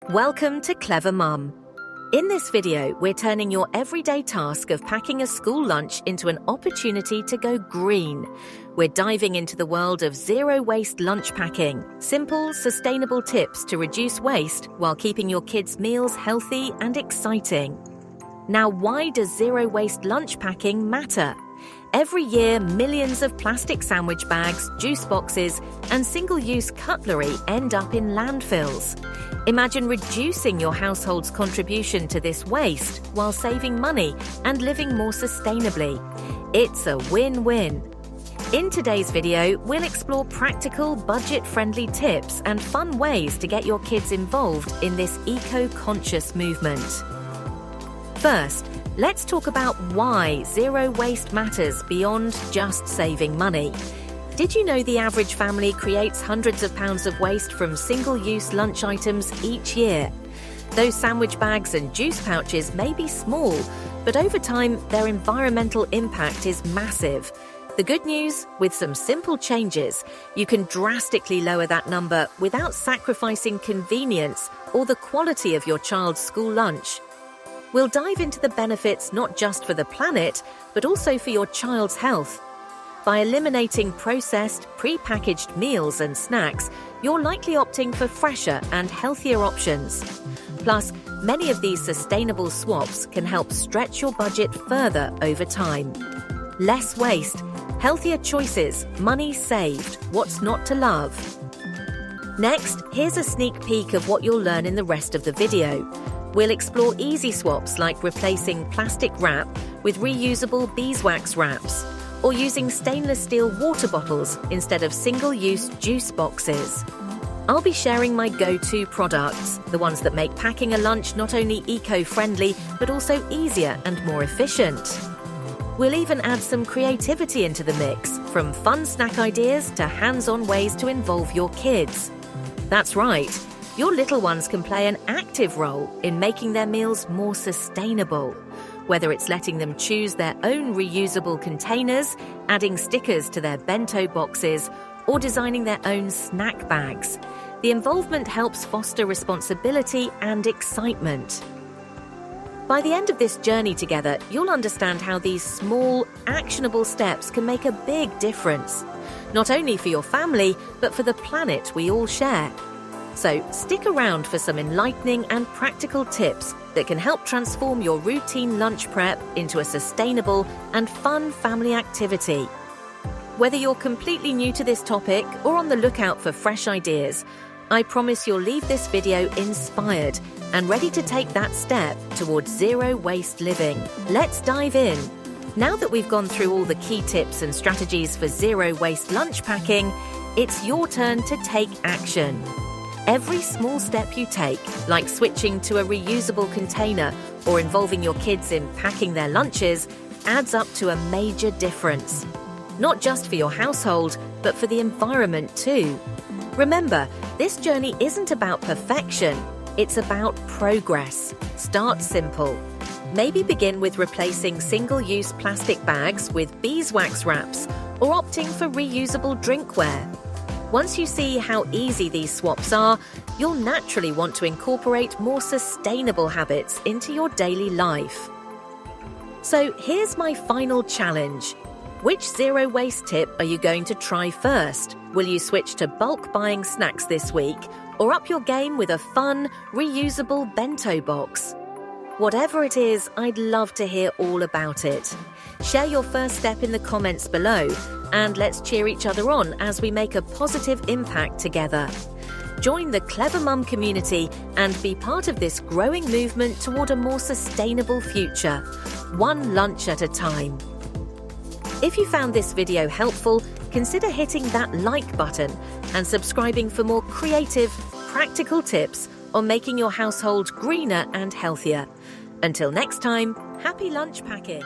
Welcome to Clever Mum. In this video, we're turning your everyday task of packing a school lunch into an opportunity to go green. We're diving into the world of zero-waste lunch packing, simple, sustainable tips to reduce waste while keeping your kids' meals healthy and exciting. Now, why does zero-waste lunch packing matter? Every year, millions of plastic sandwich bags, juice boxes, and single-use cutlery end up in landfills. Imagine reducing your household's contribution to this waste while saving money and living more sustainably. It's a win-win. In today's video, we'll explore practical, budget-friendly tips and fun ways to get your kids involved in this eco-conscious movement. First, let's talk about why zero waste matters beyond just saving money. Did you know the average family creates hundreds of pounds of waste from single-use lunch items each year? Those sandwich bags and juice pouches may be small, but over time, their environmental impact is massive. The good news, with some simple changes, you can drastically lower that number without sacrificing convenience or the quality of your child's school lunch. We'll dive into the benefits not just for the planet, but also for your child's health. By eliminating processed, pre-packaged meals and snacks, you're likely opting for fresher and healthier options. Plus, many of these sustainable swaps can help stretch your budget further over time. Less waste, healthier choices, money saved, what's not to love? Next, here's a sneak peek of what you'll learn in the rest of the video. We'll explore easy swaps like replacing plastic wrap with reusable beeswax wraps, or using stainless steel water bottles instead of single-use juice boxes. I'll be sharing my go-to products, the ones that make packing a lunch not only eco-friendly, but also easier and more efficient. We'll even add some creativity into the mix, from fun snack ideas to hands-on ways to involve your kids. That's right, your little ones can play an active role in making their meals more sustainable. Whether it's letting them choose their own reusable containers, adding stickers to their bento boxes, or designing their own snack bags, the involvement helps foster responsibility and excitement. By the end of this journey together, you'll understand how these small, actionable steps can make a big difference, not only for your family, but for the planet we all share. So stick around for some enlightening and practical tips that can help transform your routine lunch prep into a sustainable and fun family activity. Whether you're completely new to this topic or on the lookout for fresh ideas, I promise you'll leave this video inspired and ready to take that step towards zero-waste living. Let's dive in. Now that we've gone through all the key tips and strategies for zero-waste lunch packing, it's your turn to take action. Every small step you take, like switching to a reusable container or involving your kids in packing their lunches, adds up to a major difference. Not just for your household, but for the environment too. Remember, this journey isn't about perfection, it's about progress. Start simple. Maybe begin with replacing single-use plastic bags with beeswax wraps or opting for reusable drinkware. Once you see how easy these swaps are, you'll naturally want to incorporate more sustainable habits into your daily life. So here's my final challenge. Which zero-waste tip are you going to try first? Will you switch to bulk buying snacks this week, or up your game with a fun, reusable bento box? Whatever it is, I'd love to hear all about it. Share your first step in the comments below, and let's cheer each other on as we make a positive impact together. Join the Clever Mum community and be part of this growing movement toward a more sustainable future, one lunch at a time. If you found this video helpful, consider hitting that like button and subscribing for more creative, practical tips on making your household greener and healthier. Until next time, happy lunch packing!